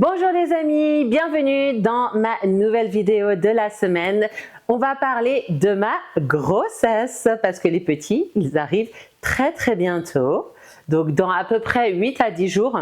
Bonjour les amis, bienvenue dans ma nouvelle vidéo de la semaine. On va parler de ma grossesse parce que les petits, ils arrivent très bientôt. Donc dans à peu près 8 à 10 jours,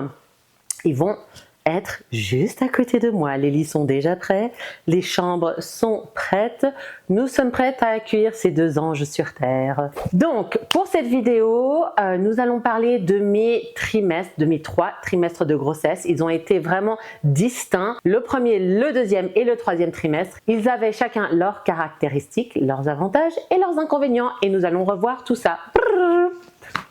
ils vont être juste à côté de moi. Les lits sont déjà prêts, les chambres sont prêtes. Nous sommes prêtes à accueillir ces deux anges sur terre. Donc, pour cette vidéo, nous allons parler de mes trimestres, de mes 3 trimestres de grossesse. Ils ont été vraiment distincts. Le premier, le deuxième et le troisième trimestre. Ils avaient chacun leurs caractéristiques, leurs avantages et leurs inconvénients. Et nous allons revoir tout ça.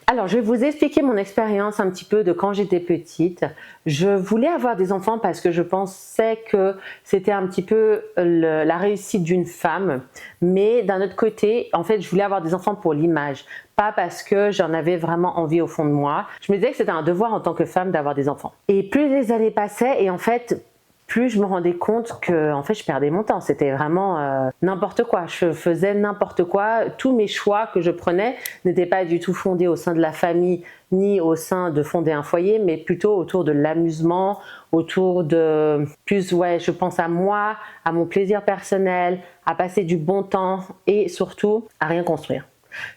Alors, je vais vous expliquer mon expérience un petit peu de quand j'étais petite. Je voulais avoir des enfants parce que je pensais que c'était un petit peu la réussite d'une femme. Mais d'un autre côté, en fait, je voulais avoir des enfants pour l'image. Pas parce que j'en avais vraiment envie au fond de moi. Je me disais que c'était un devoir en tant que femme d'avoir des enfants. Et plus les années passaient et en fait, plus je me rendais compte que en fait je perdais mon temps, c'était vraiment n'importe quoi, je faisais n'importe quoi, tous mes choix que je prenais n'étaient pas du tout fondés au sein de la famille ni au sein de fonder un foyer, mais plutôt autour de l'amusement, autour de plus je pense à moi, à mon plaisir personnel, à passer du bon temps et surtout à rien construire.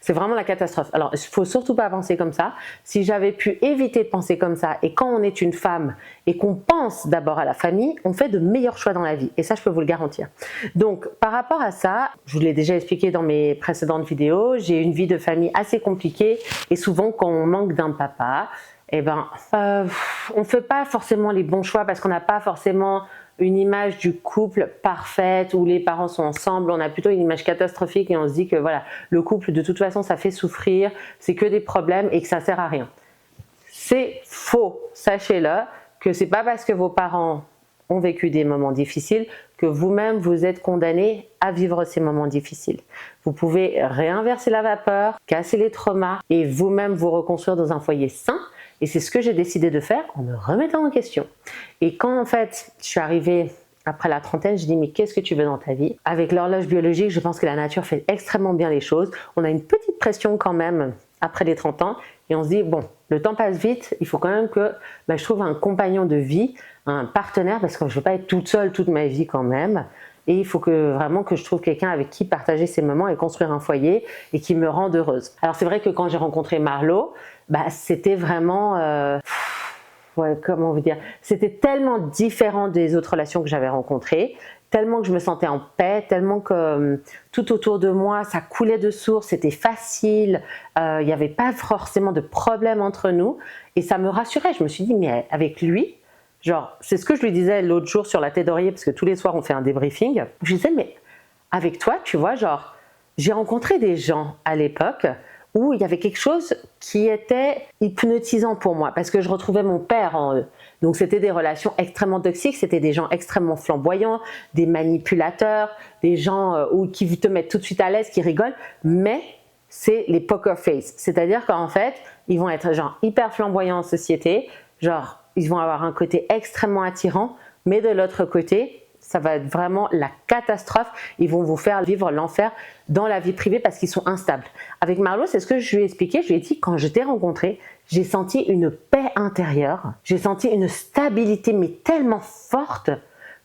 C'est vraiment la catastrophe. Alors, il ne faut surtout pas penser comme ça. Si j'avais pu éviter de penser comme ça, et quand on est une femme et qu'on pense d'abord à la famille, on fait de meilleurs choix dans la vie. Et ça, je peux vous le garantir. Donc, par rapport à ça, je vous l'ai déjà expliqué dans mes précédentes vidéos, j'ai une vie de famille assez compliquée et souvent quand on manque d'un papa, on ne fait pas forcément les bons choix parce qu'on n'a pas forcément une image du couple parfaite où les parents sont ensemble. On a plutôt une image catastrophique et on se dit que voilà, le couple de toute façon ça fait souffrir, c'est que des problèmes et que ça sert à rien. C'est faux, sachez-le, que c'est pas parce que vos parents ont vécu des moments difficiles que vous-même vous êtes condamné à vivre ces moments difficiles. Vous pouvez réinverser la vapeur, casser les traumas et vous-même vous reconstruire dans un foyer sain. Et c'est ce que j'ai décidé de faire en me remettant en question. Et quand en fait je suis arrivée après la trentaine, je dis mais qu'est-ce que tu veux dans ta vie? Avec l'horloge biologique, je pense que la nature fait extrêmement bien les choses. On a une petite pression quand même après les 30 ans et on se dit bon, le temps passe vite, il faut quand même que je trouve un compagnon de vie, un partenaire parce que je ne veux pas être toute seule toute ma vie quand même. Et il faut vraiment que je trouve quelqu'un avec qui partager ces moments et construire un foyer et qui me rende heureuse. Alors c'est vrai que quand j'ai rencontré Marlo, c'était vraiment, comment vous dire, c'était tellement différent des autres relations que j'avais rencontrées, tellement que je me sentais en paix, tellement que tout autour de moi, ça coulait de source, c'était facile, il n'y avait pas forcément de problème entre nous et ça me rassurait. Je me suis dit, mais avec lui, genre, c'est ce que je lui disais l'autre jour sur la tête d'oreiller, parce que tous les soirs on fait un débriefing. Je disais, mais avec toi, tu vois, genre, j'ai rencontré des gens à l'époque où il y avait quelque chose qui était hypnotisant pour moi, parce que je retrouvais mon père en eux. Donc c'était des relations extrêmement toxiques, c'était des gens extrêmement flamboyants, des manipulateurs, des gens qui te mettent tout de suite à l'aise, qui rigolent, mais c'est les poker face. C'est-à-dire qu'en fait, ils vont être genre hyper flamboyants en société, genre ils vont avoir un côté extrêmement attirant, mais de l'autre côté, ça va être vraiment la catastrophe. Ils vont vous faire vivre l'enfer dans la vie privée parce qu'ils sont instables. Avec Marlo, c'est ce que je lui ai expliqué. Je lui ai dit, quand je t'ai rencontré, j'ai senti une paix intérieure. J'ai senti une stabilité, mais tellement forte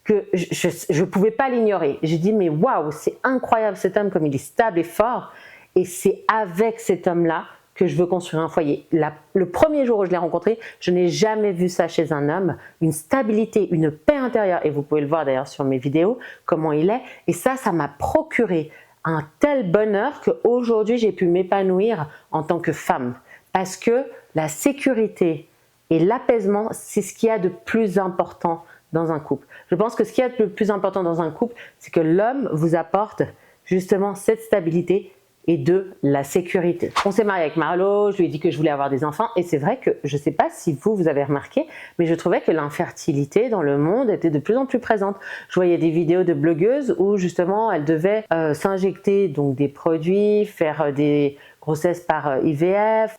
que je ne pouvais pas l'ignorer. J'ai dit, mais waouh, c'est incroyable cet homme comme il est stable et fort. Et c'est avec cet homme-là que je veux construire un foyer. Le premier jour où je l'ai rencontré, je n'ai jamais vu ça chez un homme, une stabilité, une paix intérieure, et vous pouvez le voir d'ailleurs sur mes vidéos, comment il est, et ça m'a procuré un tel bonheur qu'aujourd'hui j'ai pu m'épanouir en tant que femme, parce que la sécurité et l'apaisement, c'est ce qu'il y a de plus important dans un couple. Je pense que ce qu'il y a de plus important dans un couple, c'est que l'homme vous apporte justement cette stabilité et de la sécurité. On s'est marié avec Marlo, je lui ai dit que je voulais avoir des enfants et c'est vrai que, je ne sais pas si vous avez remarqué, mais je trouvais que l'infertilité dans le monde était de plus en plus présente. Je voyais des vidéos de blogueuses où justement elles devaient s'injecter donc des produits, faire des grossesse par IVF,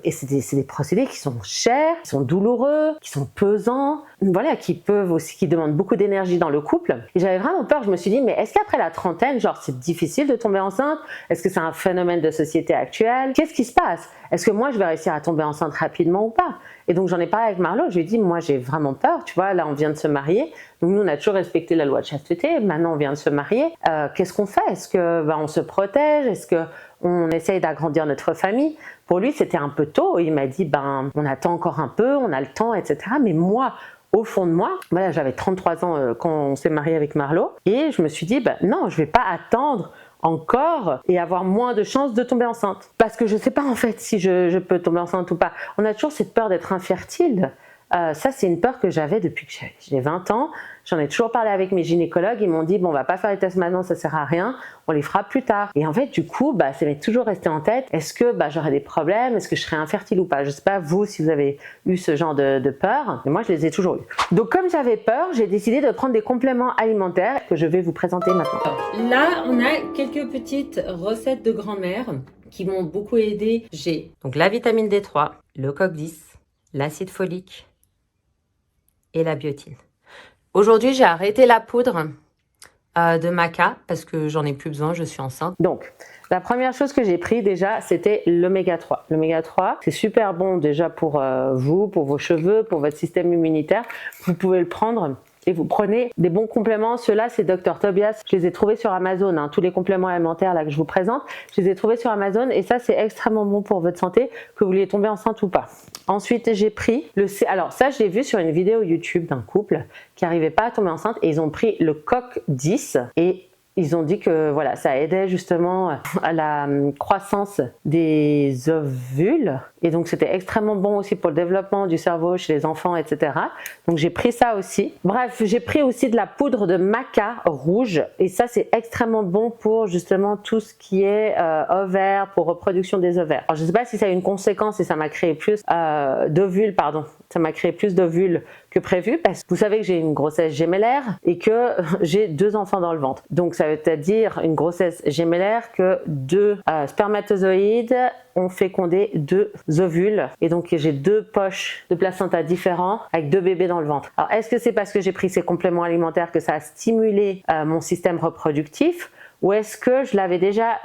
et c'est des procédés qui sont chers, qui sont douloureux, qui sont pesants, voilà, qui demandent beaucoup d'énergie dans le couple. Et j'avais vraiment peur, je me suis dit, mais est-ce qu'après la trentaine, genre c'est difficile de tomber enceinte? Est-ce que c'est un phénomène de société actuelle? Qu'est-ce qui se passe? Est-ce que moi je vais réussir à tomber enceinte rapidement ou pas? Et donc j'en ai parlé avec Marlo, je lui ai dit, moi j'ai vraiment peur, tu vois, là on vient de se marier, donc nous on a toujours respecté la loi de chasteté, maintenant on vient de se marier, qu'est-ce qu'on fait? Est-ce que on se protège? Est-ce que on essaye d'agrandir notre famille? Pour lui c'était un peu tôt, il m'a dit, on attend encore un peu, on a le temps, etc. Mais moi, au fond de moi, voilà, j'avais 33 ans quand on s'est marié avec Marlo, et je me suis dit, non, je vais pas attendre encore et avoir moins de chances de tomber enceinte. Parce que je ne sais pas en fait si je peux tomber enceinte ou pas. On a toujours cette peur d'être infertile. Ça, c'est une peur que j'avais depuis que j'ai 20 ans. J'en ai toujours parlé avec mes gynécologues. Ils m'ont dit, bon, on va pas faire les tests maintenant, ça sert à rien. On les fera plus tard. Et en fait, du coup, ça m'est toujours resté en tête. Est-ce que j'aurais des problèmes? Est-ce que je serais infertile ou pas? Je sais pas, vous, si vous avez eu ce genre de peur. Mais moi, je les ai toujours eu. Donc, comme j'avais peur, j'ai décidé de prendre des compléments alimentaires que je vais vous présenter maintenant. Là, on a quelques petites recettes de grand-mère qui m'ont beaucoup aidé. J'ai donc la vitamine D3, le coq 10, l'acide folique et la biotine. Aujourd'hui, j'ai arrêté la poudre de maca parce que j'en ai plus besoin, je suis enceinte. Donc, la première chose que j'ai pris déjà, c'était l'oméga 3. L'oméga 3, c'est super bon déjà pour vous, pour vos cheveux, pour votre système immunitaire. Vous pouvez le prendre et vous prenez des bons compléments. Ceux-là, c'est Dr Tobias. Je les ai trouvés sur Amazon. Tous les compléments alimentaires là que je vous présente, je les ai trouvés sur Amazon et ça, c'est extrêmement bon pour votre santé, que vous vouliez tomber enceinte ou pas. Ensuite, j'ai pris alors ça, je l'ai vu sur une vidéo YouTube d'un couple qui n'arrivait pas à tomber enceinte et ils ont pris le coq 10 et ils ont dit que voilà, ça aidait justement à la croissance des ovules et donc c'était extrêmement bon aussi pour le développement du cerveau chez les enfants, etc. Donc j'ai pris ça aussi. Bref, j'ai pris aussi de la poudre de maca rouge et ça c'est extrêmement bon pour justement tout ce qui est ovaires, pour reproduction des ovaires. Alors je ne sais pas si ça a une conséquence et ça m'a créé plus d'ovules, pardon. Ça m'a créé plus d'ovules que prévu parce que vous savez que j'ai une grossesse gémellaire et que j'ai 2 enfants dans le ventre. Donc ça veut dire une grossesse gémellaire que 2 spermatozoïdes ont fécondé 2 ovules et donc j'ai 2 poches de placenta différents avec 2 bébés dans le ventre. Alors est-ce que c'est parce que j'ai pris ces compléments alimentaires que ça a stimulé mon système reproductif? Ou est-ce que je l'avais déjà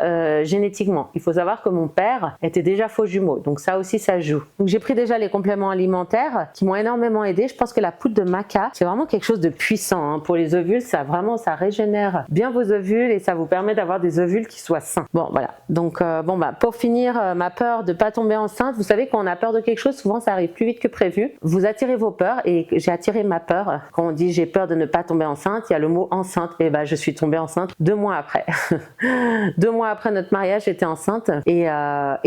génétiquement? Il faut savoir que mon père était déjà faux jumeau, donc ça aussi ça joue. Donc j'ai pris déjà les compléments alimentaires qui m'ont énormément aidé. Je pense que la poudre de maca, c'est vraiment quelque chose de puissant pour les ovules. Ça régénère bien vos ovules et ça vous permet d'avoir des ovules qui soient sains. Bon voilà, donc pour finir, ma peur de pas tomber enceinte, vous savez quand on a peur de quelque chose, souvent ça arrive plus vite que prévu. Vous attirez vos peurs et j'ai attiré ma peur. Quand on dit j'ai peur de ne pas tomber enceinte, il y a le mot enceinte et je suis tombée enceinte 2 mois après. 2 mois après notre mariage, j'étais enceinte et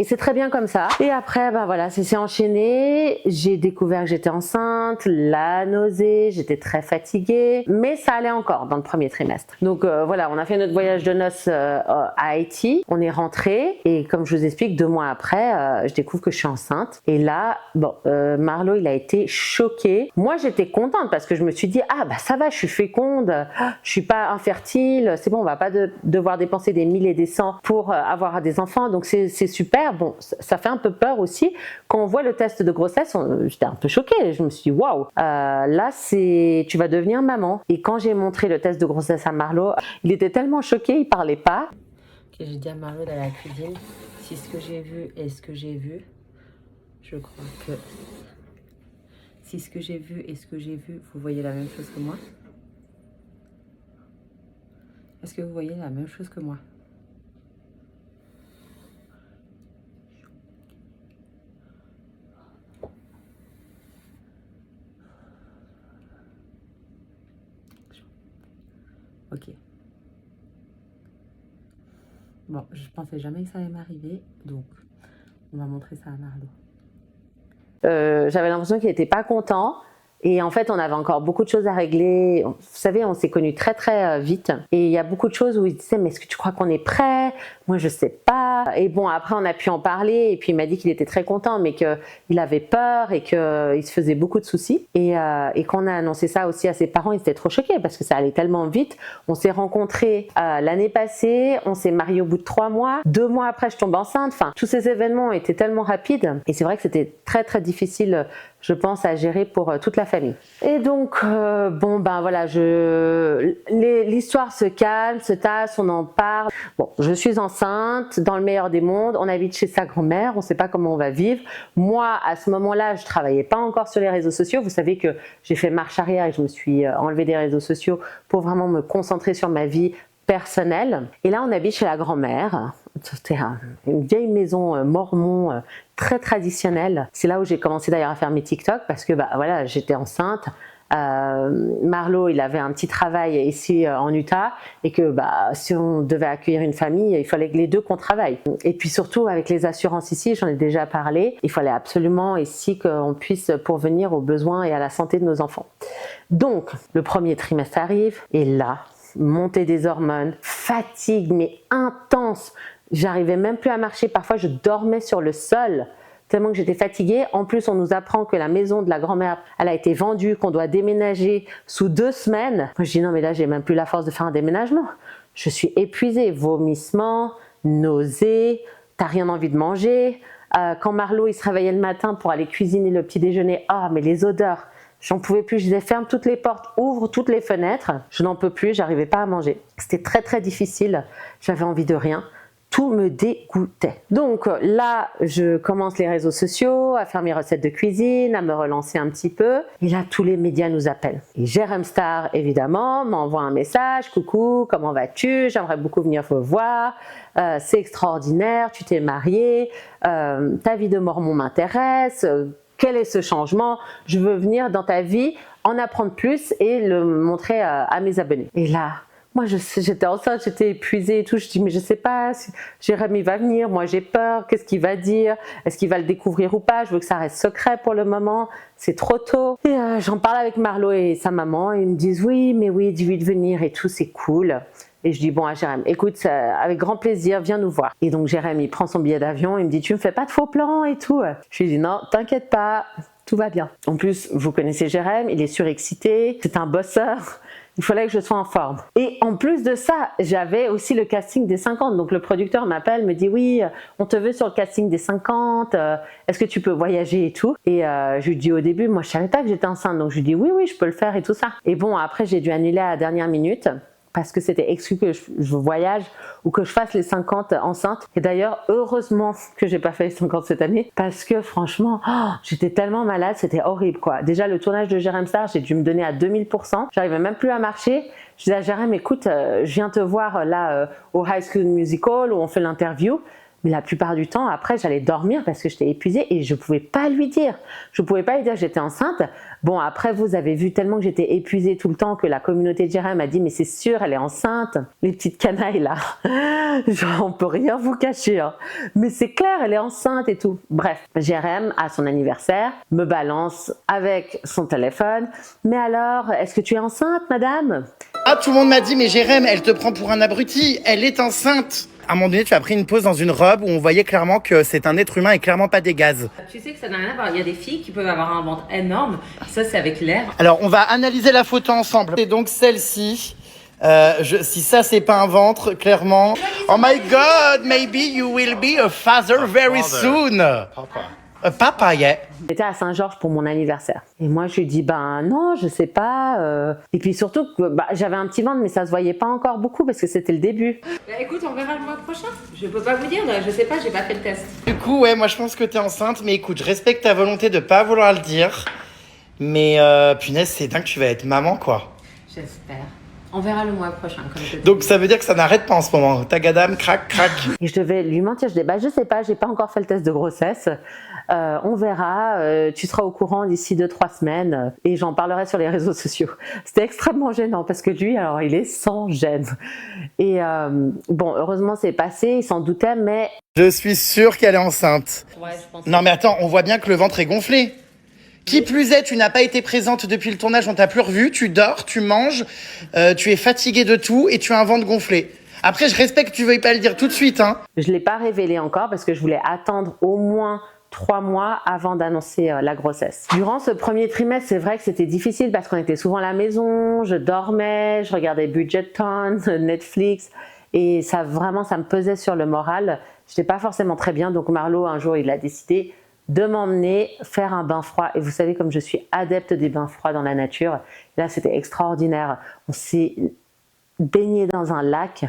c'est très bien comme ça. Et après, voilà, ça s'est enchaîné. J'ai découvert que j'étais enceinte, la nausée, j'étais très fatiguée, mais ça allait encore dans le premier trimestre. Donc voilà, on a fait notre voyage de noces à Haïti. On est rentré et comme je vous explique, 2 mois après, je découvre que je suis enceinte. Et là, Marlo, il a été choqué. Moi, j'étais contente parce que je me suis dit ça va, je suis féconde, je suis pas infertile, c'est bon, on va pas devoir dépenser des 1000 et des 100 pour avoir des enfants, donc c'est super. Bon, ça fait un peu peur aussi quand on voit le test de grossesse. J'étais un peu choquée, je me suis dit waouh, là tu vas devenir maman. Et quand j'ai montré le test de grossesse à Marlo, il était tellement choqué, il parlait pas. Okay, j'ai dit à Marlo dans la cuisine si ce que j'ai vu est ce que j'ai vu. Je crois que si ce que j'ai vu est ce que j'ai vu, vous voyez la même chose que moi. Est-ce que vous voyez la même chose que moi? Ok. Bon, je pensais jamais que ça allait m'arriver, donc on va montrer ça à Marlo. J'avais l'impression qu'il n'était pas content. Et en fait, on avait encore beaucoup de choses à régler. Vous savez, on s'est connus très très vite. Et il y a beaucoup de choses où il disait, mais est-ce que tu crois qu'on est prêt? Moi, je sais pas. Et bon, après, on a pu en parler. Et puis, il m'a dit qu'il était très content, mais qu'il avait peur et qu'il se faisait beaucoup de soucis. Et quand on a annoncé ça aussi à ses parents, ils étaient trop choqués parce que ça allait tellement vite. On s'est rencontrés l'année passée. On s'est mariés au bout de 3 mois. 2 mois après, je tombe enceinte. Enfin, tous ces événements étaient tellement rapides. Et c'est vrai que c'était très, très difficile, je pense, à gérer pour toute la famille. Et donc, bon, ben voilà, l'histoire se calme, se tasse, on en parle. Bon, je suis enceinte, dans le meilleur des mondes, on habite chez sa grand-mère, on ne sait pas comment on va vivre. Moi, à ce moment-là, je ne travaillais pas encore sur les réseaux sociaux. Vous savez que j'ai fait marche arrière et je me suis enlevée des réseaux sociaux pour vraiment me concentrer sur ma vie personnelle. Et là, on habite chez la grand-mère. C'était une vieille maison mormon très traditionnelle. C'est là où j'ai commencé d'ailleurs à faire mes TikTok parce que bah, voilà, j'étais enceinte. Marlo, il avait un petit travail ici en Utah et que bah, si on devait accueillir une famille, il fallait que les deux qu'on travaille. Et puis surtout avec les assurances ici, j'en ai déjà parlé, il fallait absolument ici qu'on puisse pourvenir aux besoins et à la santé de nos enfants. Donc le premier trimestre arrive et là, montée des hormones, fatigue mais intense. J'arrivais même plus à marcher, parfois je dormais sur le sol tellement que j'étais fatiguée. En plus, on nous apprend que la maison de la grand-mère, elle a été vendue, qu'on doit déménager sous 2 semaines. Moi, je dis non, mais là, j'ai même plus la force de faire un déménagement. Je suis épuisée, vomissements, nausées, t'as rien envie de manger. Quand Marlo, il se réveillait le matin pour aller cuisiner le petit déjeuner, ah, mais les odeurs, j'en pouvais plus. Je disais ferme toutes les portes, ouvre toutes les fenêtres. Je n'en peux plus, j'arrivais pas à manger. C'était très, très difficile. J'avais envie de rien. Tout me dégoûtait. Donc là, je commence les réseaux sociaux, à faire mes recettes de cuisine, à me relancer un petit peu. Et là, tous les médias nous appellent. Et Jérém Star, évidemment, m'envoie un message. Coucou, comment vas-tu? J'aimerais beaucoup venir vous voir. C'est extraordinaire, tu t'es mariée. Ta vie de mormon m'intéresse. Quel est ce changement? Je veux venir dans ta vie, en apprendre plus et le montrer à mes abonnés. Et là, moi, j'étais enceinte, j'étais épuisée et tout. Je dis, mais je sais pas si Jérémy va venir. Moi, j'ai peur. Qu'est-ce qu'il va dire? Est-ce qu'il va le découvrir ou pas? Je veux que ça reste secret pour le moment. C'est trop tôt. Et j'en parle avec Marlo et sa maman. Et ils me disent, oui, mais oui, dis-lui de venir et tout, c'est cool. Et je dis, bon, à Jérém, écoute, avec grand plaisir, viens nous voir. Et donc, Jérém, il prend son billet d'avion. Il me dit, tu me fais pas de faux plans et tout. Je lui dis, non, t'inquiète pas, tout va bien. En plus, vous connaissez Jérém, il est surexcité. C'est un bosseur. Il fallait que je sois en forme. Et en plus de ça, j'avais aussi le casting des 50. Donc le producteur m'appelle, me dit oui, on te veut sur le casting des 50. Est-ce que tu peux voyager et tout? Et je lui dis au début, moi je savais pas que j'étais enceinte. Donc je lui dis oui, je peux le faire et tout ça. Et bon, après j'ai dû annuler à la dernière minute parce que c'était exclu que je voyage ou que je fasse les 50 enceintes. Et d'ailleurs, heureusement que j'ai pas fait les 50 cette année parce que franchement, j'étais tellement malade, c'était horrible quoi. Déjà, le tournage de Jérém Star, j'ai dû me donner à 2000%. J'arrivais même plus à marcher. Je disais à Jérém, écoute, je viens te voir là au High School Musical où on fait l'interview. Mais la plupart du temps, après, j'allais dormir parce que j'étais épuisée et je ne pouvais pas lui dire. Je ne pouvais pas lui dire que j'étais enceinte. Bon, après, vous avez vu tellement que j'étais épuisée tout le temps que la communauté de Jérém m'a dit « Mais c'est sûr, elle est enceinte. » Les petites canailles, là. Genre, on peut rien vous cacher. Hein. Mais c'est clair, elle est enceinte et tout. Bref, Jérém, à son anniversaire, me balance avec son téléphone. « Mais alors, est-ce que tu es enceinte, madame ?» Ah, tout le monde m'a dit « Mais Jérém, elle te prend pour un abruti. Elle est enceinte. » À un moment donné, tu as pris une pause dans une robe où on voyait clairement que c'est un être humain et clairement pas des gaz. Tu sais que ça n'a rien à voir. Il y a des filles qui peuvent avoir un ventre énorme. Ça, c'est avec l'air. Alors, on va analyser la photo ensemble. C'est donc celle-ci. Si ça, c'est pas un ventre, clairement. Oh my God, maybe you will be a father very soon. Papa, yeah. J'étais à Saint-Georges pour mon anniversaire. Et moi, je lui dis, ben non, je sais pas. Et puis surtout, j'avais un petit ventre, mais ça se voyait pas encore beaucoup parce que c'était le début. Bah, écoute, on verra le mois prochain. Je peux pas vous dire, je sais pas, j'ai pas fait le test. Du coup, ouais, moi je pense que t'es enceinte, mais écoute, je respecte ta volonté de pas vouloir le dire. Mais punaise, c'est dingue que tu vas être maman, quoi. J'espère. On verra le mois prochain. Comme je Donc ça veut dire que ça n'arrête pas en ce moment. Tagadam, crac, crac. Et je devais lui mentir. Je dis, je sais pas, j'ai pas encore fait le test de grossesse. On verra. Tu seras au courant d'ici 2-3 semaines. Et j'en parlerai sur les réseaux sociaux. C'était extrêmement gênant parce que lui, alors il est sans gêne. Et bon, heureusement c'est passé. Il s'en doutait, mais... Je suis sûre qu'elle est enceinte. Ouais, je pense. Non mais attends, on voit bien que le ventre est gonflé. Qui plus est, tu n'as pas été présente depuis le tournage, on t'a plus revu, tu dors, tu manges, tu es fatiguée de tout et tu as un ventre gonflé. Après, je respecte que tu veuilles pas le dire tout de suite, hein. Je ne l'ai pas révélé encore parce que je voulais attendre au moins 3 mois avant d'annoncer la grossesse. Durant ce premier trimestre, c'est vrai que c'était difficile parce qu'on était souvent à la maison, je dormais, je regardais Bridgerton, Netflix et ça me pesait sur le moral. Je n'étais pas forcément très bien, donc Marlo, un jour, il a décidé de m'emmener faire un bain froid. Et vous savez, comme je suis adepte des bains froids dans la nature, là, c'était extraordinaire. On s'est baigné dans un lac.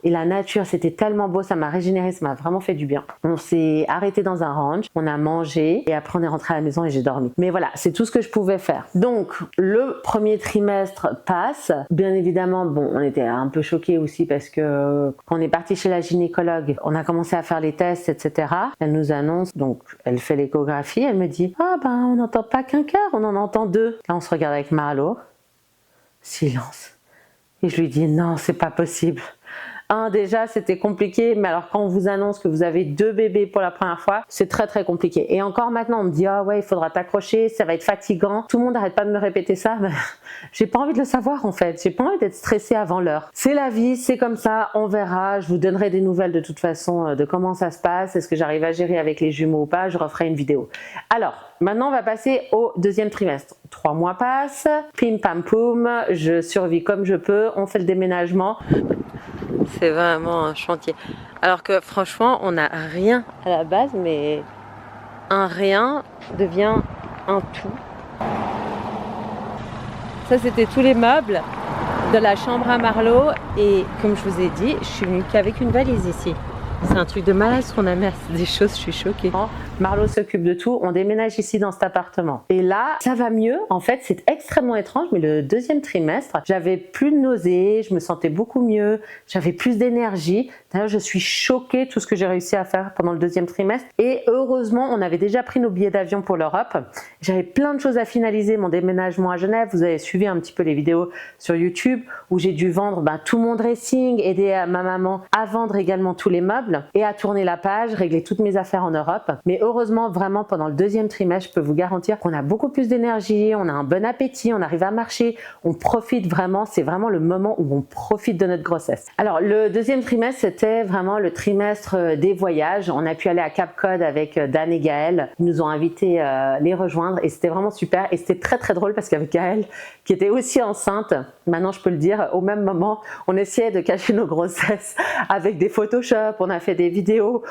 Et la nature, c'était tellement beau, ça m'a régénéré, ça m'a vraiment fait du bien. On s'est arrêté dans un ranch, on a mangé et après on est rentré à la maison et j'ai dormi. Mais voilà, c'est tout ce que je pouvais faire. Donc, le premier trimestre passe. Bien évidemment, bon, on était un peu choqués aussi parce que quand on est parti chez la gynécologue, on a commencé à faire les tests, etc. Elle nous annonce, donc elle fait l'échographie, elle me dit « Ah ben, on n'entend pas qu'un cœur, on en entend 2. » Là, on se regarde avec Marlo. Silence. Et je lui dis « Non, c'est pas possible. » Déjà, c'était compliqué, mais alors quand on vous annonce que vous avez 2 bébés pour la première fois, c'est très très compliqué. Et encore maintenant, on me dit « Ah ouais, il faudra t'accrocher, ça va être fatigant. » Tout le monde n'arrête pas de me répéter ça, mais j'ai pas envie de le savoir en fait. J'ai pas envie d'être stressée avant l'heure. C'est la vie, c'est comme ça, on verra. Je vous donnerai des nouvelles de toute façon de comment ça se passe. Est-ce que j'arrive à gérer avec les jumeaux ou pas? Je referai une vidéo. Alors, maintenant, on va passer au deuxième trimestre. 3 mois passent, pim pam poum, je survis comme je peux, on fait le déménagement. C'est vraiment un chantier. Alors que franchement, on n'a rien à la base, mais un rien devient un tout. Ça, c'était tous les meubles de la chambre à Marlo. Et comme je vous ai dit, je suis venue qu'avec une valise ici. C'est un truc de malade ce qu'on a mis, des choses, je suis choquée. Marlo s'occupe de tout, on déménage ici dans cet appartement. Et là, ça va mieux. En fait, c'est extrêmement étrange, mais le deuxième trimestre, j'avais plus de nausées, je me sentais beaucoup mieux, j'avais plus d'énergie. D'ailleurs, je suis choquée de tout ce que j'ai réussi à faire pendant le deuxième trimestre. Et heureusement, on avait déjà pris nos billets d'avion pour l'Europe. J'avais plein de choses à finaliser, mon déménagement à Genève. Vous avez suivi un petit peu les vidéos sur YouTube où j'ai dû vendre tout mon dressing, aider ma maman à vendre également tous les meubles et à tourner la page, régler toutes mes affaires en Europe. Mais heureusement, vraiment, pendant le deuxième trimestre, je peux vous garantir qu'on a beaucoup plus d'énergie, on a un bon appétit, on arrive à marcher, on profite vraiment, c'est vraiment le moment où on profite de notre grossesse. Alors, le deuxième trimestre, c'était vraiment le trimestre des voyages. On a pu aller à Cap Cod avec Dan et Gaëlle. Ils nous ont invités à les rejoindre et c'était vraiment super. Et c'était très très drôle parce qu'avec Gaëlle, qui était aussi enceinte, maintenant je peux le dire, au même moment, on essayait de cacher nos grossesses avec des Photoshop, on a fait des vidéos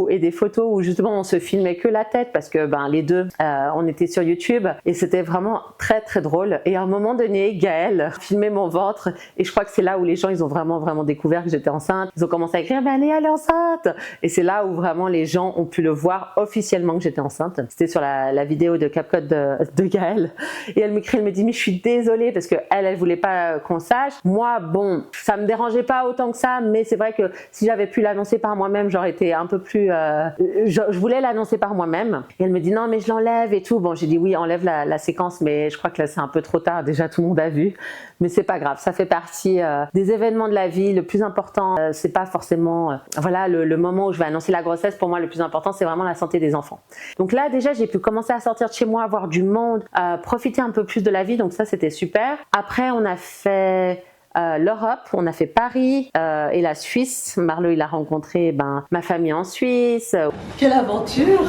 et des photos où justement on se filmait que la tête parce que les deux, on était sur YouTube et c'était vraiment très très drôle. Et à un moment donné, Gaëlle filmait mon ventre et je crois que c'est là où les gens ils ont vraiment découvert que j'étais enceinte. Ils ont commencé à écrire elle est enceinte et c'est là où vraiment les gens ont pu le voir officiellement que j'étais enceinte. C'était sur la vidéo de Cap Cod de Gaëlle et elle m'écrit, elle me dit mais je suis désolée parce que elle voulait pas qu'on sache. Moi bon, ça me dérangeait pas autant que ça, mais c'est vrai que si j'avais pu l'annoncer par moi-même, j'aurais été un peu plus je voulais l'annoncer par moi-même et elle me dit non mais je l'enlève et tout. Bon, j'ai dit oui, enlève la séquence, mais je crois que là c'est un peu trop tard, déjà tout le monde a vu, mais c'est pas grave, ça fait partie des événements de la vie. Le plus important c'est pas forcément voilà le moment où je vais annoncer la grossesse. Pour moi le plus important c'est vraiment la santé des enfants. Donc là déjà j'ai pu commencer à sortir de chez moi, voir du monde, profiter un peu plus de la vie, donc ça c'était super. Après on a fait l'Europe, on a fait Paris et la Suisse. Marlo il a rencontré ma famille en Suisse. Quelle aventure!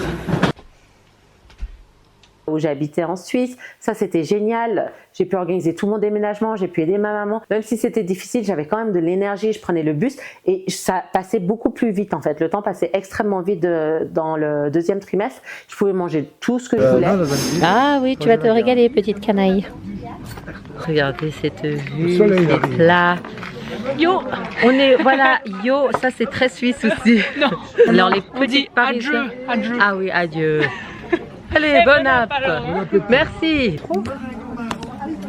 Où j'habitais en Suisse, ça c'était génial. J'ai pu organiser tout mon déménagement, j'ai pu aider ma maman. Même si c'était difficile, j'avais quand même de l'énergie, je prenais le bus et ça passait beaucoup plus vite en fait. Le temps passait extrêmement vite dans le deuxième trimestre. Je pouvais manger tout ce que je voulais. Ah oui, tu vas te régaler petite canaille. Regardez cette vue, c'est plat. Yo, on est, voilà, yo, ça c'est très suisse aussi. Non. Alors les petites parisiens. Adieu. Ah oui, adieu. Allez, bonne app. Merci.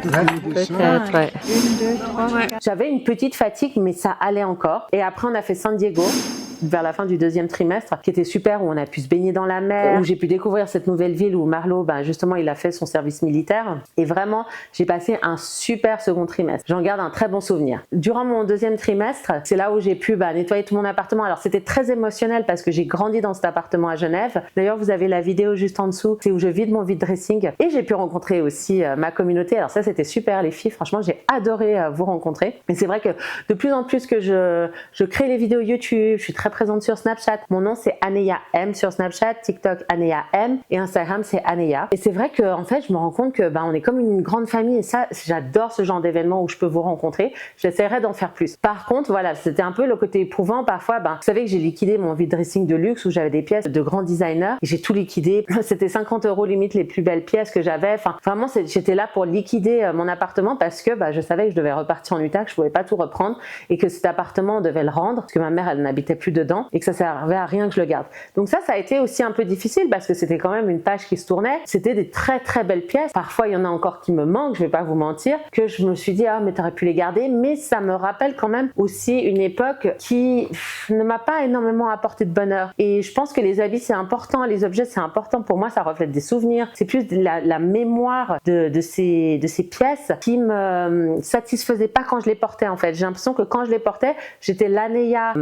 Peut-être, ouais. 1, 2, 3. J'avais une petite fatigue, mais ça allait encore. Et après, on a fait San Diego. vers la fin du deuxième trimestre, qui était super, où on a pu se baigner dans la mer, où j'ai pu découvrir cette nouvelle ville où Marlo, justement, il a fait son service militaire. Et vraiment, j'ai passé un super second trimestre. J'en garde un très bon souvenir. Durant mon deuxième trimestre, c'est là où j'ai pu nettoyer tout mon appartement. Alors, c'était très émotionnel parce que j'ai grandi dans cet appartement à Genève. D'ailleurs, vous avez la vidéo juste en dessous, c'est où je vide mon vide dressing. Et j'ai pu rencontrer aussi ma communauté. Alors ça, c'était super, les filles. Franchement, j'ai adoré vous rencontrer. Mais c'est vrai que de plus en plus que je crée les vidéos YouTube, je suis très présente sur Snapchat. Mon nom, c'est Aneya M sur Snapchat, TikTok Aneya M et Instagram, c'est Aneya. Et c'est vrai que en fait, je me rends compte que on est comme une grande famille et ça, j'adore ce genre d'événement où je peux vous rencontrer. J'essaierai d'en faire plus. Par contre, voilà, c'était un peu le côté éprouvant. Parfois, vous savez que j'ai liquidé mon vide dressing de luxe où j'avais des pièces de grands designers et j'ai tout liquidé. C'était 50 € limite les plus belles pièces que j'avais. Enfin, vraiment, j'étais là pour liquider mon appartement parce que je savais que je devais repartir en Utah, que je pouvais pas tout reprendre et que cet appartement, on devait le rendre parce que ma mère, elle n'habitait plus dedans et que ça servait à rien que je le garde. Donc ça a été aussi un peu difficile parce que c'était quand même une page qui se tournait. C'était des très très belles pièces. Parfois, il y en a encore qui me manquent, je vais pas vous mentir, que je me suis dit, ah, mais t'aurais pu les garder. Mais ça me rappelle quand même aussi une époque qui ne m'a pas énormément apporté de bonheur. Et je pense que les habits, c'est important, les objets, c'est important. Pour moi, ça reflète des souvenirs. C'est plus la mémoire de ces pièces qui me satisfaisait pas quand je les portais, en fait. J'ai l'impression que quand je les portais, j'étais l'Aneya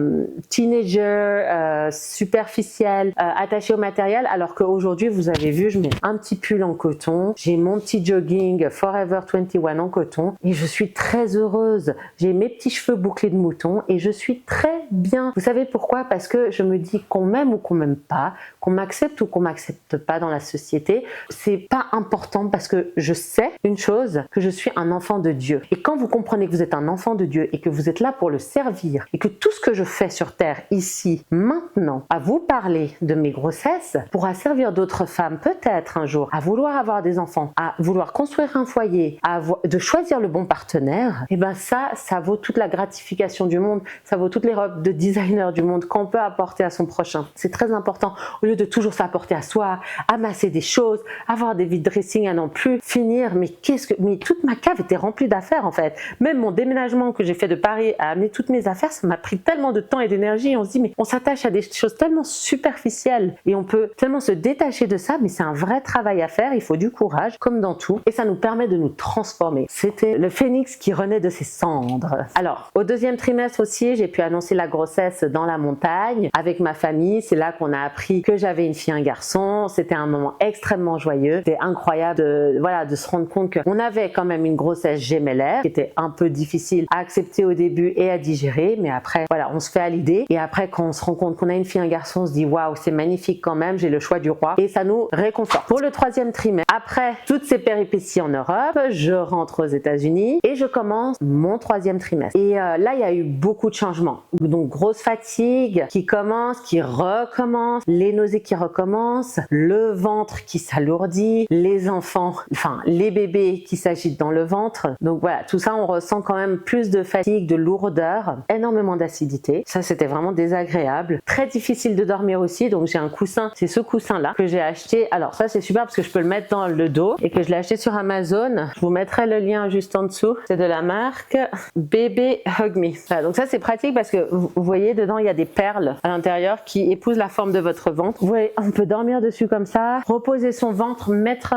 teenager, superficielle, attachée au matériel, alors qu'aujourd'hui, vous avez vu, je mets un petit pull en coton, j'ai mon petit jogging Forever 21 en coton et je suis très heureuse. J'ai mes petits cheveux bouclés de mouton et je suis très bien. Vous savez pourquoi? Parce que je me dis qu'on m'aime ou qu'on m'aime pas, qu'on m'accepte ou qu'on m'accepte pas dans la société, c'est pas important parce que je sais une chose, que je suis un enfant de Dieu. Et quand vous comprenez que vous êtes un enfant de Dieu et que vous êtes là pour le servir et que tout ce que je fais sur terre ici, maintenant, à vous parler de mes grossesses, pourra servir d'autres femmes peut-être un jour à vouloir avoir des enfants, à vouloir construire un foyer, de choisir le bon partenaire, et ça vaut toute la gratification du monde, ça vaut toutes les robes de designer du monde qu'on peut apporter à son prochain. C'est très important, au lieu de toujours s'apporter à soi, amasser des choses, avoir des vide dressing à non plus finir, mais toute ma cave était remplie d'affaires en fait. Même mon déménagement que j'ai fait de Paris à amener toutes mes affaires, ça m'a pris tellement de temps et d'énergie. On se dit mais on s'attache à des choses tellement superficielles et on peut tellement se détacher de ça, mais c'est un vrai travail à faire, il faut du courage comme dans tout et ça nous permet de nous transformer. C'était le phénix qui renaît de ses cendres. Alors au deuxième trimestre aussi, j'ai pu annoncer la grossesse dans la montagne avec ma famille. C'est là qu'on a appris que j'avais une fille et un garçon. C'était un moment extrêmement joyeux. C'était incroyable de se rendre compte qu'on avait quand même une grossesse gémellaire qui était un peu difficile à accepter au début et à digérer, mais après on se fait à l'idée et après quand on se rend compte qu'on a une fille et un garçon, on se dit waouh, c'est magnifique quand même, j'ai le choix du roi et ça nous réconforte. Pour le troisième trimestre, après toutes ces péripéties en Europe, je rentre aux États-Unis et je commence mon troisième trimestre. Et là, il y a eu beaucoup de changements. Donc grosse fatigue qui commence, qui recommence, les nausées qui recommencent, le ventre qui s'alourdit, les enfants, les bébés qui s'agitent dans le ventre. Donc voilà, tout ça, on ressent quand même plus de fatigue, de lourdeur, énormément d'acidité. Ça, c'était vraiment désagréable. Très difficile de dormir aussi. Donc j'ai un coussin, c'est ce coussin-là que j'ai acheté. Alors ça, c'est super parce que je peux le mettre dans le dos et que je l'ai acheté sur Amazon. Je vous mettrai le lien juste en dessous. C'est de la marque Baby Hug Me. Voilà, donc ça, c'est pratique parce que vous voyez, dedans, il y a des perles à l'intérieur qui épousent la forme de votre ventre. Vous voyez, on peut dormir dessus comme ça, reposer son ventre, mettre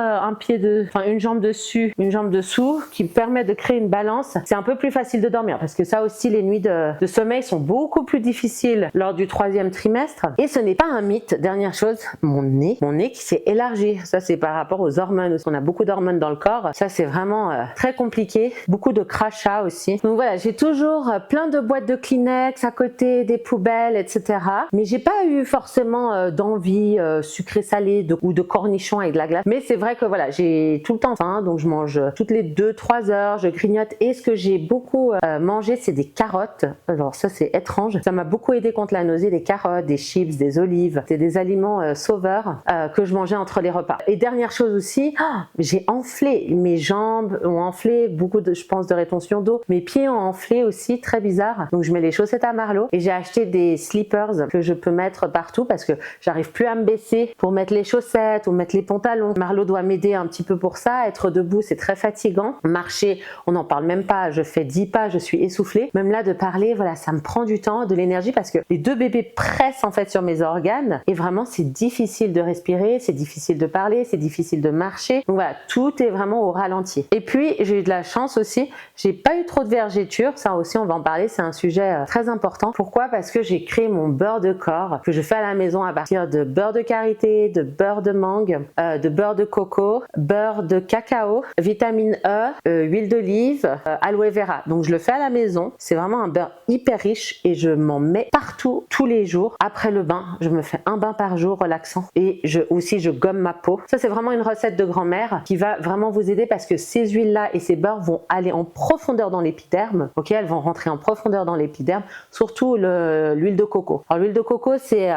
une jambe dessus, une jambe dessous, qui permet de créer une balance. C'est un peu plus facile de dormir parce que ça aussi, les nuits de sommeil sont beaucoup plus difficiles lors du troisième trimestre. Et ce n'est pas un mythe. Dernière chose, mon nez qui s'est élargi. Ça, c'est par rapport aux hormones. On a beaucoup d'hormones dans le corps. Ça, c'est vraiment très compliqué. Beaucoup de crachats aussi. Donc voilà, j'ai toujours plein de boîtes de Kleenex à côté, des poubelles, etc. Mais j'ai pas eu forcément d'envie sucré-salé ou de cornichons avec de la glace. Mais c'est vrai que voilà, j'ai tout le temps faim, donc je mange toutes les 2-3 heures, je grignote. Et ce que j'ai beaucoup mangé, c'est des carottes. Alors ça, c'est étrange. Ça m'a beaucoup aidé contre la nausée, des carottes, des chips, des olives. C'est des aliments sauveurs que je mangeais entre les repas. Et dernière chose aussi, j'ai enflé. Mes jambes ont enflé, beaucoup je pense de rétention d'eau. Mes pieds ont enflé aussi, très bizarre. Donc je mets les chaussettes à Marlo et j'ai acheté des slippers que je peux mettre partout parce que j'arrive plus à me baisser pour mettre les chaussettes ou mettre les pantalons. Marlo doit m'aider un petit peu pour ça. Être debout, c'est très fatigant. Marcher, on n'en parle même pas. Je fais 10 pas, je suis essoufflée. Même là, de parler, voilà, ça me prend du temps, de l'énergie parce que les deux bébés pressent en fait sur mes organes et vraiment c'est difficile de respirer, c'est difficile de parler, c'est difficile de marcher. Donc voilà, tout est vraiment au ralenti. Et puis j'ai eu de la chance aussi, j'ai pas eu trop de vergetures, ça aussi on va en parler, c'est un sujet très important. Pourquoi? Parce que j'ai créé mon beurre de corps que je fais à la maison à partir de beurre de karité, de beurre de mangue, de beurre de coco, beurre de cacao, vitamine E, huile d'olive, aloe vera. Donc je le fais à la maison, c'est vraiment un beurre hyper riche et je m'en mets partout tous les jours. Après le bain, je me fais un bain par jour relaxant et je gomme ma peau. Ça c'est vraiment une recette de grand-mère qui va vraiment vous aider parce que ces huiles-là et ces beurres vont aller en profondeur dans l'épiderme. Ok, elles vont rentrer en profondeur dans l'épiderme, surtout l'huile de coco. Alors l'huile de coco c'est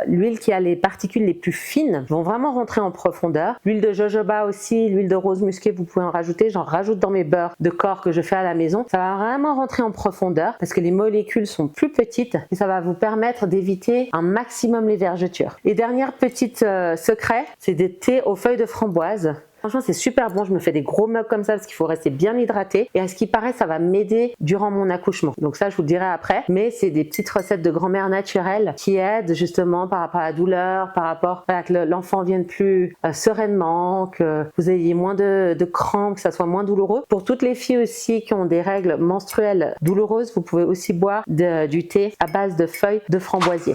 l'huile qui a les particules les plus fines, vont vraiment rentrer en profondeur. L'huile de jojoba aussi, l'huile de rose musquée, vous pouvez en rajouter. J'en rajoute dans mes beurres de corps que je fais à la maison. Ça va vraiment rentrer en profondeur parce que les molécules sont plus petites et ça va vous permettre d'éviter un maximum les vergetures. Et dernière petite secret, c'est des thés aux feuilles de framboise. Franchement, c'est super bon. Je me fais des gros mugs comme ça parce qu'il faut rester bien hydraté. Et à ce qui paraît, ça va m'aider durant mon accouchement. Donc ça, je vous le dirai après. Mais c'est des petites recettes de grand-mère naturelle qui aident justement par rapport à la douleur, par rapport à que l'enfant vienne plus sereinement, que vous ayez moins de crampes, que ça soit moins douloureux. Pour toutes les filles aussi qui ont des règles menstruelles douloureuses, vous pouvez aussi boire du thé à base de feuilles de framboisier.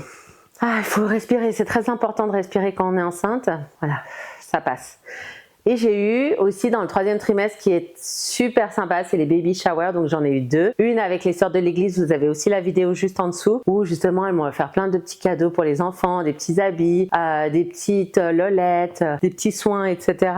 Ah, il faut respirer. C'est très important de respirer quand on est enceinte. Voilà, ça passe. Et j'ai eu aussi dans le 3e trimestre qui est super sympa, c'est les baby showers, donc j'en ai eu 2. Une avec les sœurs de l'église, vous avez aussi la vidéo juste en dessous, où justement elles m'ont offert plein de petits cadeaux pour les enfants, des petits habits, des petites lolettes, des petits soins, etc.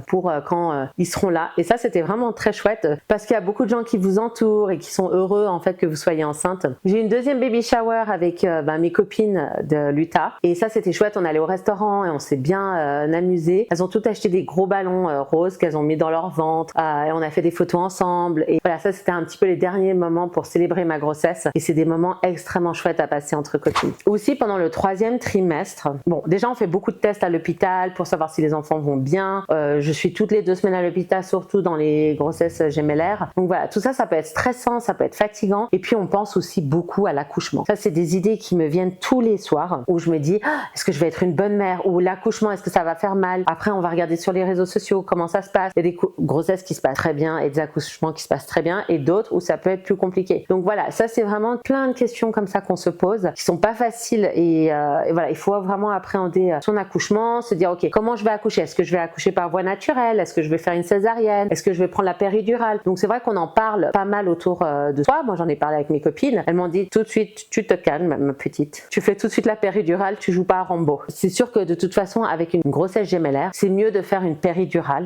pour quand ils seront là. Et ça c'était vraiment très chouette, parce qu'il y a beaucoup de gens qui vous entourent et qui sont heureux en fait que vous soyez enceinte. J'ai eu une 2e baby shower avec mes copines de l'Utah, et ça c'était chouette, on allait au restaurant et on s'est bien amusé. Elles ont toutes acheté des gros ballons roses qu'elles ont mis dans leur ventre et on a fait des photos ensemble et voilà, ça c'était un petit peu les derniers moments pour célébrer ma grossesse et c'est des moments extrêmement chouettes à passer entre copines. Aussi pendant le 3e trimestre, bon déjà on fait beaucoup de tests à l'hôpital pour savoir si les enfants vont bien, je suis toutes les 2 semaines à l'hôpital, surtout dans les grossesses gémellaires, donc voilà, tout ça, ça peut être stressant, ça peut être fatigant et puis on pense aussi beaucoup à l'accouchement. Ça c'est des idées qui me viennent tous les soirs où je me dis est-ce que je vais être une bonne mère, ou l'accouchement, est-ce que ça va faire mal. Après on va regarder sur les réseaux sociaux comment ça se passe. Il y a des grossesses qui se passent très bien et des accouchements qui se passent très bien et d'autres où ça peut être plus compliqué. Donc voilà, ça c'est vraiment plein de questions comme ça qu'on se pose qui sont pas faciles et voilà, il faut vraiment appréhender son accouchement, se dire ok, comment je vais accoucher? Est-ce que je vais accoucher par voie naturelle? Est-ce que je vais faire une césarienne? Est-ce que je vais prendre la péridurale? Donc c'est vrai qu'on en parle pas mal autour de soi. Moi j'en ai parlé avec mes copines. Elles m'ont dit tout de suite, tu te calmes ma petite. Tu fais tout de suite la péridurale, tu joues pas à Rambo. C'est sûr que de toute façon avec une grossesse gémellaire, c'est mieux de faire une péridurale.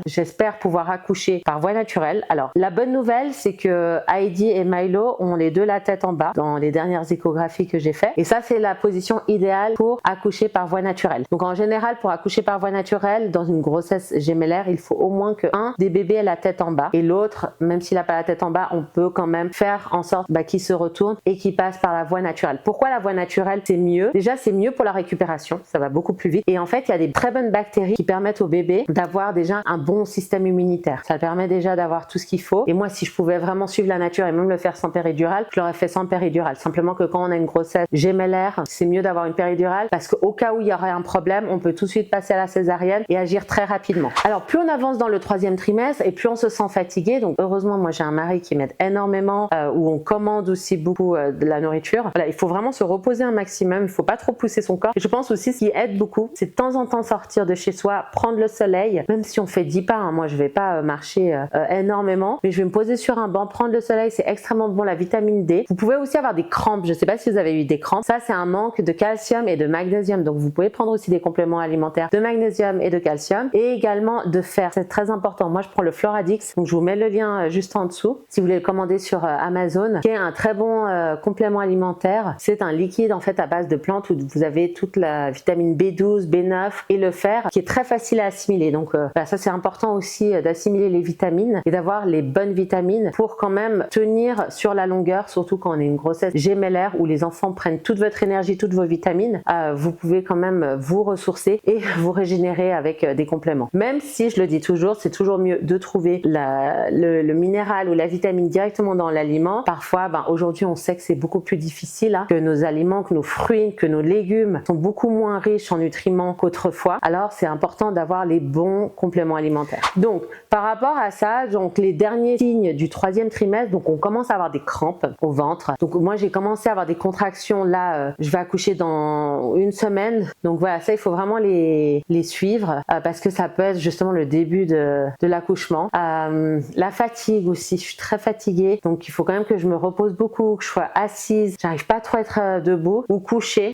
J'espère pouvoir accoucher par voie naturelle. Alors, la bonne nouvelle, c'est que Heidi et Milo ont les deux la tête en bas dans les dernières échographies que j'ai fait. Et ça, c'est la position idéale pour accoucher par voie naturelle. Donc, en général, pour accoucher par voie naturelle, dans une grossesse gémellaire, il faut au moins que un des bébés ait la tête en bas. Et l'autre, même s'il n'a pas la tête en bas, on peut quand même faire en sorte qu'il se retourne et qu'il passe par la voie naturelle. Pourquoi la voie naturelle, c'est mieux? Déjà, c'est mieux pour la récupération. Ça va beaucoup plus vite. Et en fait, il y a des très bonnes bactéries qui permettent au bébé d'avoir déjà un bon système immunitaire. Ça permet déjà d'avoir tout ce qu'il faut. Et moi, si je pouvais vraiment suivre la nature et même le faire sans péridurale, je l'aurais fait sans péridurale. Simplement que quand on a une grossesse gémellaire, c'est mieux d'avoir une péridurale parce qu'au cas où il y aurait un problème, on peut tout de suite passer à la césarienne et agir très rapidement. Alors, plus on avance dans le 3e trimestre et plus on se sent fatigué. Donc, heureusement, moi, j'ai un mari qui m'aide énormément, où on commande aussi beaucoup de la nourriture. Voilà, il faut vraiment se reposer un maximum. Il faut pas trop pousser son corps. Et je pense aussi, ce qui aide beaucoup, c'est de temps en temps sortir de chez soi, prendre le soleil, même si on fait 10 pas, hein. Moi je vais pas marcher énormément, mais je vais me poser sur un banc, prendre le soleil, c'est extrêmement bon, la vitamine D. Vous pouvez aussi avoir des crampes, je sais pas si vous avez eu des crampes, ça c'est un manque de calcium et de magnésium, donc vous pouvez prendre aussi des compléments alimentaires de magnésium et de calcium, et également de fer, c'est très important. Moi je prends le Floradix, donc je vous mets le lien juste en dessous, si vous voulez le commander sur Amazon, qui est un très bon complément alimentaire. C'est un liquide en fait à base de plantes où vous avez toute la vitamine B12, B9 et le fer, qui est très facile à assimiler, donc Voilà, ça c'est important aussi d'assimiler les vitamines et d'avoir les bonnes vitamines pour quand même tenir sur la longueur, surtout quand on est une grossesse gémellaire où les enfants prennent toute votre énergie, toutes vos vitamines. Vous pouvez quand même vous ressourcer et vous régénérer avec des compléments. Même si, je le dis toujours, c'est toujours mieux de trouver le minéral ou la vitamine directement dans l'aliment. Parfois, aujourd'hui, on sait que c'est beaucoup plus difficile, que nos aliments, que nos fruits, que nos légumes sont beaucoup moins riches en nutriments qu'autrefois. Alors, c'est important d'avoir les bons compléments alimentaires. Donc, par rapport à ça, donc les derniers signes du 3e trimestre, donc on commence à avoir des crampes au ventre. Donc moi, j'ai commencé à avoir des contractions. Là, je vais accoucher dans une semaine. Donc voilà, ça, il faut vraiment les suivre parce que ça peut être justement le début de l'accouchement. La fatigue aussi, je suis très fatiguée. Donc, il faut quand même que je me repose beaucoup, que je sois assise. J'arrive pas trop à être debout ou couchée.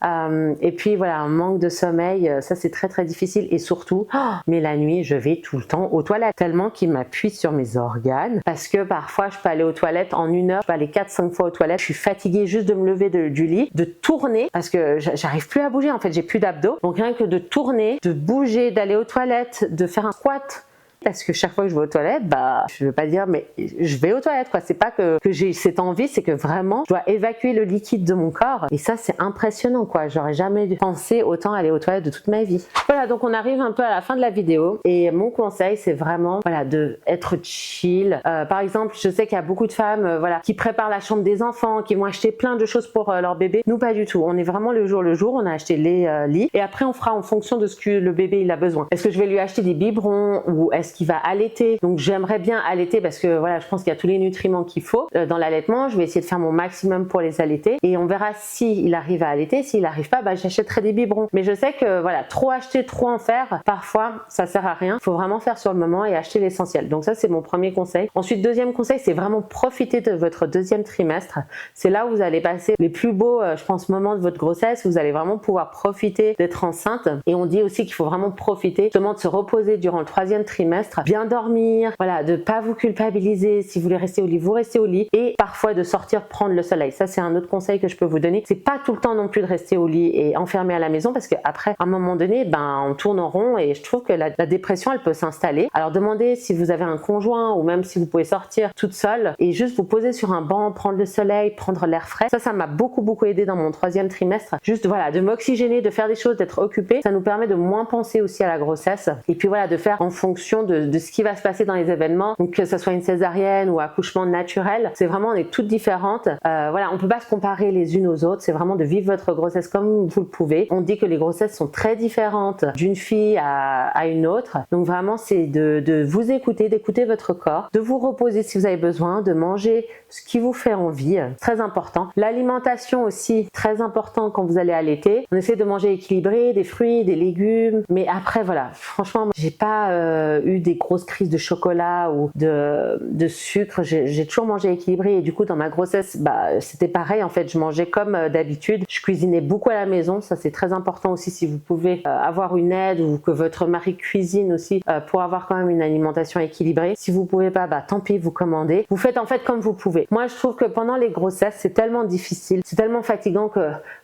Et puis voilà, un manque de sommeil, ça c'est très très difficile. Et surtout, mais la nuit, je vais tout le temps aux toilettes tellement qu'il m'appuie sur mes organes. Parce que parfois, je peux aller aux toilettes en 1 heure, je peux aller 4-5 fois aux toilettes. Je suis fatiguée juste de me lever du lit, de tourner parce que j'arrive plus à bouger. En fait, j'ai plus d'abdos. Donc rien que de tourner, de bouger, d'aller aux toilettes, de faire un squat. Parce que chaque fois que je vais aux toilettes, je veux pas dire, mais je vais aux toilettes, quoi. C'est pas que j'ai cette envie, c'est que vraiment, je dois évacuer le liquide de mon corps. Et ça, c'est impressionnant, quoi. J'aurais jamais pensé autant aller aux toilettes de toute ma vie. Voilà, donc on arrive un peu à la fin de la vidéo. Et mon conseil, c'est vraiment, voilà, de être chill. Par exemple, je sais qu'il y a beaucoup de femmes, voilà, qui préparent la chambre des enfants, qui vont acheter plein de choses pour leur bébé. Nous, pas du tout. On est vraiment le jour. On a acheté les lits. Et après, on fera en fonction de ce que le bébé, il a besoin. Est-ce que je vais lui acheter des biberons ou est-ce qu'il va allaiter? Donc j'aimerais bien allaiter parce que voilà, je pense qu'il y a tous les nutriments qu'il faut dans l'allaitement. Je vais essayer de faire mon maximum pour les allaiter et on verra s'il arrive à allaiter. S'il n'arrive pas, j'achèterai des biberons. Mais je sais que voilà, trop acheter, trop en faire, parfois ça sert à rien. Il faut vraiment faire sur le moment et acheter l'essentiel. Donc ça, c'est mon premier conseil. Ensuite, deuxième conseil, c'est vraiment profiter de votre 2e trimestre. C'est là où vous allez passer les plus beaux, je pense, moments de votre grossesse. Vous allez vraiment pouvoir profiter d'être enceinte. Et on dit aussi qu'il faut vraiment profiter justement de se reposer durant le 3e trimestre, bien dormir, voilà, de pas vous culpabiliser. Si vous voulez rester au lit, vous restez au lit et parfois de sortir prendre le soleil. Ça, c'est un autre conseil que je peux vous donner. C'est pas tout le temps non plus de rester au lit et enfermé à la maison parce qu'après, à un moment donné, on tourne en rond et je trouve que la dépression, elle peut s'installer. Alors demandez si vous avez un conjoint ou même si vous pouvez sortir toute seule et juste vous poser sur un banc, prendre le soleil, prendre l'air frais. Ça m'a beaucoup aidé dans mon 3e trimestre. Juste voilà, de m'oxygéner, de faire des choses, d'être occupée. Ça nous permet de moins penser aussi à la grossesse et puis voilà, de faire en fonction de ce qui va se passer dans les événements. Donc que ce soit une césarienne ou accouchement naturel, c'est vraiment, on est toutes différentes. Voilà, on peut pas se comparer les unes aux autres. C'est vraiment de vivre votre grossesse comme vous le pouvez. On dit que les grossesses sont très différentes d'une fille à une autre. Donc vraiment, c'est de vous écouter, d'écouter votre corps, de vous reposer si vous avez besoin, de manger ce qui vous fait envie. Très important. L'alimentation aussi, très important quand vous allez allaiter. On essaie de manger équilibré, des fruits, des légumes. Mais après, voilà, franchement, j'ai pas eu des grosses crises de chocolat ou de sucre. J'ai toujours mangé équilibré et du coup, dans ma grossesse, c'était pareil. En fait, je mangeais comme d'habitude. Je cuisinais beaucoup à la maison. Ça, c'est très important aussi si vous pouvez avoir une aide ou que votre mari cuisine aussi pour avoir quand même une alimentation équilibrée. Si vous pouvez pas, tant pis, vous commandez. Vous faites en fait comme vous pouvez. Moi, je trouve que pendant les grossesses, c'est tellement difficile, c'est tellement fatigant que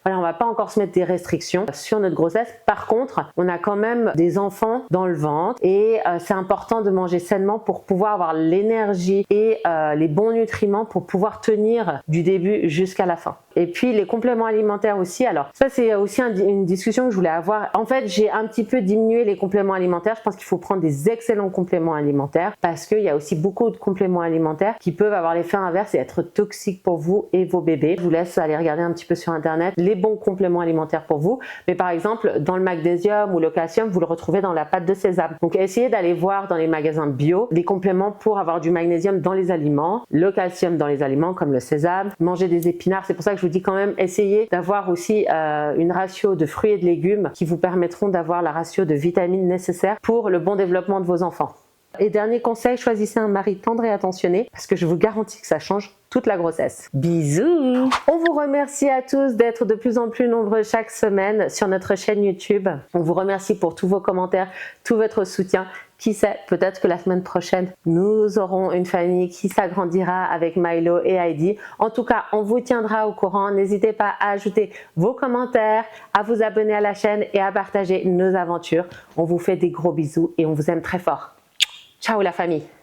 voilà, on va pas encore se mettre des restrictions sur notre grossesse. Par contre, on a quand même des enfants dans le ventre et c'est important de manger sainement pour pouvoir avoir l'énergie et les bons nutriments pour pouvoir tenir du début jusqu'à la fin. Et puis les compléments alimentaires aussi. Alors ça, c'est aussi une discussion que je voulais avoir. En fait, j'ai un petit peu diminué les compléments alimentaires. Je pense qu'il faut prendre des excellents compléments alimentaires parce qu'il y a aussi beaucoup de compléments alimentaires qui peuvent avoir l'effet inverse et être toxiques pour vous et vos bébés. Je vous laisse aller regarder un petit peu sur internet les bons compléments alimentaires pour vous. Mais par exemple, dans le magnésium ou le calcium, vous le retrouvez dans la pâte de sésame. Donc essayez d'aller voir dans les magasins bio des compléments pour avoir du magnésium dans les aliments, le calcium dans les aliments comme le sésame, manger des épinards. C'est pour ça que je vous dis quand même, essayez d'avoir aussi une ratio de fruits et de légumes qui vous permettront d'avoir la ratio de vitamines nécessaire pour le bon développement de vos enfants. Et dernier conseil, choisissez un mari tendre et attentionné parce que je vous garantis que ça change toute la grossesse. Bisous! On vous remercie à tous d'être de plus en plus nombreux chaque semaine sur notre chaîne YouTube. On vous remercie pour tous vos commentaires, tout votre soutien. Qui sait, peut-être que la semaine prochaine, nous aurons une famille qui s'agrandira avec Milo et Heidi. En tout cas, on vous tiendra au courant. N'hésitez pas à ajouter vos commentaires, à vous abonner à la chaîne et à partager nos aventures. On vous fait des gros bisous et on vous aime très fort. Ciao la famille!